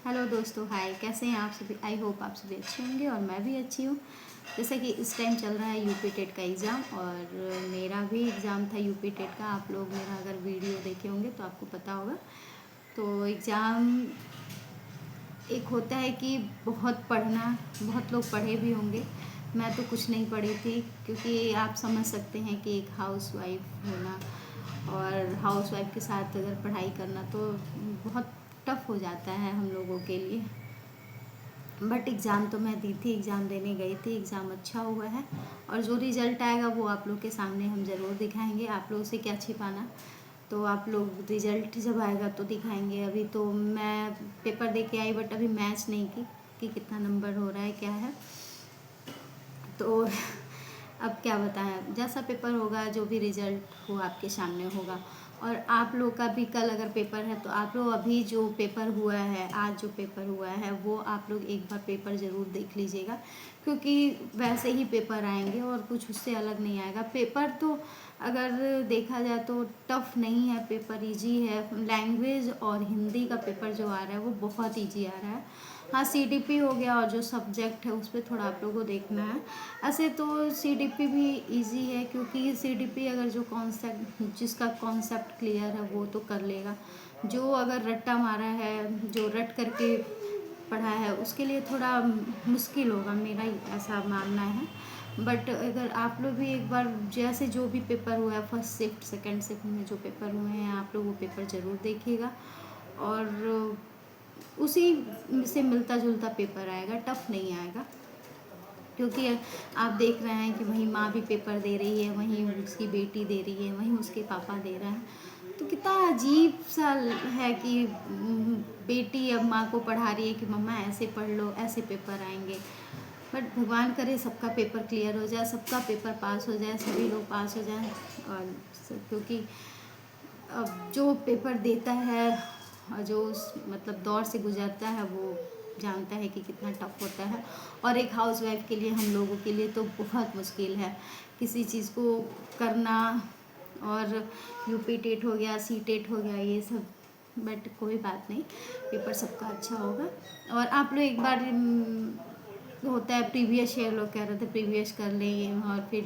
Hello दोस्तों, हाय। कैसे हैं आप सभी? आई होप आप सभी अच्छे होंगे और मैं भी अच्छी हूँ। जैसा कि इस टाइम चल रहा है यूपी टेट का एग्ज़ाम और मेरा भी एग्ज़ाम था यूपी टेट का। आप लोग मेरा अगर वीडियो देखे होंगे तो आपको पता होगा। तो एग्ज़ाम एक होता है कि बहुत पढ़ना, बहुत लोग पढ़े भी होंगे। मैं तो कुछ नहीं पढ़ी थी, क्योंकि आप समझ सकते हैं कि एक हाउसवाइफ होना और हाउसवाइफ के साथ अगर पढ़ाई करना तो बहुत टफ हो जाता है हम लोगों के लिए। बट एग्ज़ाम तो मैं दी थी, एग्ज़ाम देने गई थी, एग्ज़ाम अच्छा हुआ है और जो रिज़ल्ट आएगा वो आप लोग के सामने हम ज़रूर दिखाएंगे। आप लोगों से क्या छिपाना, तो आप लोग रिज़ल्ट जब आएगा तो दिखाएंगे। अभी तो मैं पेपर दे के आई, बट अभी मैच नहीं की कि कितना नंबर हो रहा है, क्या है। तो अब क्या बताएं, जैसा पेपर होगा, जो भी रिज़ल्ट हो आपके सामने होगा। और आप लोग का भी कल अगर पेपर है तो आप लोग अभी जो पेपर हुआ है, आज जो पेपर हुआ है, वो आप लोग एक बार पेपर ज़रूर देख लीजिएगा, क्योंकि वैसे ही पेपर आएंगे और कुछ उससे अलग नहीं आएगा। पेपर तो अगर देखा जाए तो टफ नहीं है, पेपर इजी है। लैंग्वेज और हिंदी का पेपर जो आ रहा है वो बहुत इजी आ रहा है। हाँ, सीडीपी हो गया और जो सब्जेक्ट है उस पर थोड़ा आप लोगों को देखना है। ऐसे तो सीडीपी भी इजी है, क्योंकि सीडीपी अगर जो कॉन्सेप्ट, जिसका कॉन्सेप्ट क्लियर है वो तो कर लेगा। जो अगर रट्टा मारा है, जो रट करके पढ़ा है, उसके लिए थोड़ा मुश्किल होगा, मेरा ऐसा मानना है। बट अगर आप लोग भी एक बार, जैसे जो भी पेपर हुआ है फर्स्ट शिफ्ट सेकंड शिफ्ट में जो पेपर हुए हैं, आप लोग वो पेपर ज़रूर देखिएगा और उसी से मिलता जुलता पेपर आएगा, टफ नहीं आएगा। क्योंकि आप देख रहे हैं कि वहीं माँ भी पेपर दे रही है, वहीं उसकी बेटी दे रही है, वहीं उसके पापा दे रहे हैं। तो कितना अजीब सा है कि बेटी अब माँ को पढ़ा रही है कि मम्मा ऐसे पढ़ लो, ऐसे पेपर आएंगे। बट भगवान करे सबका पेपर क्लियर हो जाए, सबका पेपर पास हो जाए, सभी लोग पास हो जाएं। और क्योंकि अब जो पेपर देता है और जो उस मतलब दौर से गुजरता है वो जानता है कि कितना टफ होता है। और एक हाउसवाइफ के लिए, हम लोगों के लिए तो बहुत मुश्किल है किसी चीज़ को करना। और यूपी टेट हो गया, सी टेट हो गया, ये सब। बट कोई बात नहीं, पेपर सबका अच्छा होगा। और आप लोग एक बार होता है प्रीवियस ईयर, लोग कह रहे थे प्रीवियस कर लें और फिर,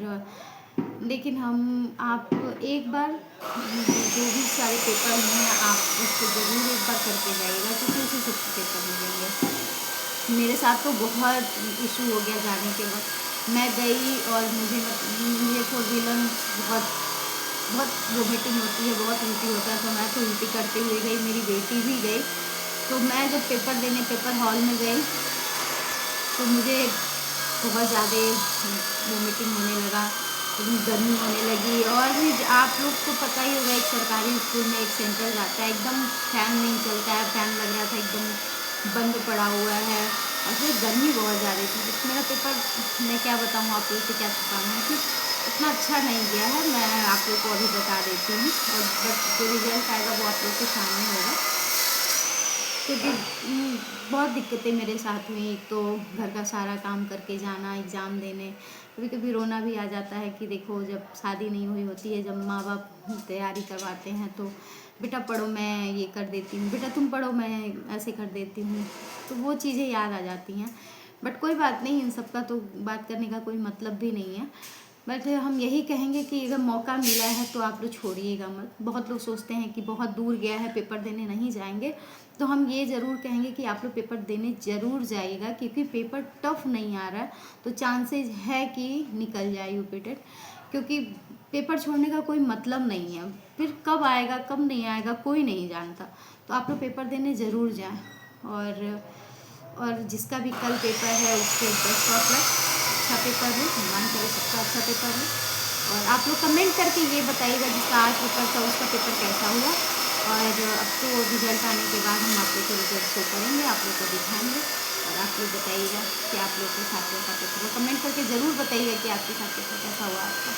लेकिन हम आप एक बार जो भी सारे पेपर हुए हैं आप उसको ज़रूर एक बार करके जाइएगा, क्योंकि उसी से पेपर मिलेंगे। मेरे साथ तो बहुत इशू हो गया जाने के बाद। मैं गई और मुझे 4 व्हीलर बहुत बहुत वोमिटिंग होती है, बहुत उल्टी होता है, तो मैं तो उल्टी करते हुए गई, मेरी बेटी भी गई। तो मैं जब पेपर देने पेपर हॉल में गई तो मुझे बहुत ज़्यादा वोमिटिंग होने लगा, गर्मी होने लगी। और भी आप लोग को पता ही होगा, एक सरकारी स्कूल में एक सेंटर जाता है, एकदम फैन नहीं चलता है, फैन लग रहा था एकदम बंद पड़ा हुआ है और फिर गर्मी बहुत ज़्यादा थी। मेरा पेपर, मैं क्या बताऊँ आप लोग से, क्या छुपाना है कि इतना अच्छा नहीं गया है। मैं आप लोग को अभी बता देती हूँ, और बट जो रिजल्ट आएगा वो आप लोग के सामने होगा। क्योंकि बहुत दिक्कतें मेरे साथ हुई। एक तो घर का सारा काम करके जाना एग्ज़ाम देने, कभी कभी रोना भी आ जाता है कि देखो, जब शादी नहीं हुई होती है, जब माँ बाप तैयारी करवाते हैं तो बेटा पढ़ो, मैं ये कर देती हूँ, बेटा तुम पढ़ो, मैं ऐसे कर देती हूँ, तो वो चीज़ें याद आ जाती हैं। बट कोई बात नहीं, इन सब का तो बात करने का कोई मतलब भी नहीं है। बट हम यही कहेंगे कि अगर मौका मिला है तो आप लोग छोड़िएगा मत। बहुत लोग सोचते हैं कि बहुत दूर गया है, पेपर देने नहीं जाएंगे। तो हम ये ज़रूर कहेंगे कि आप लोग पेपर देने ज़रूर जाइएगा, क्योंकि पेपर टफ नहीं आ रहा है तो चांसेस है कि निकल जाए यूपी टेट। क्योंकि पेपर छोड़ने का कोई मतलब नहीं है, फिर कब आएगा कब नहीं आएगा कोई नहीं जानता। तो आप लोग पेपर देने ज़रूर जाएं। और जिसका भी कल पेपर है उसके बेस्ट ऑफ लक, अच्छा पेपर हो, भगवान करे सबका अच्छा पेपर हो। और आप लोग कमेंट करके ये बताइएगा जिसका आज पेपर था उसका पेपर कैसा हुआ। और अब तो रिजल्ट आने के बाद हम आप लोग को रिजल्ट शो करेंगे, आप लोग को दिखाएंगे। और आप लोग बताइएगा कि आप लोग के साथ कैसा पेपर हो, कमेंट करके ज़रूर बताइएगा कि आपके साथ पेपर कैसा हुआ आपका।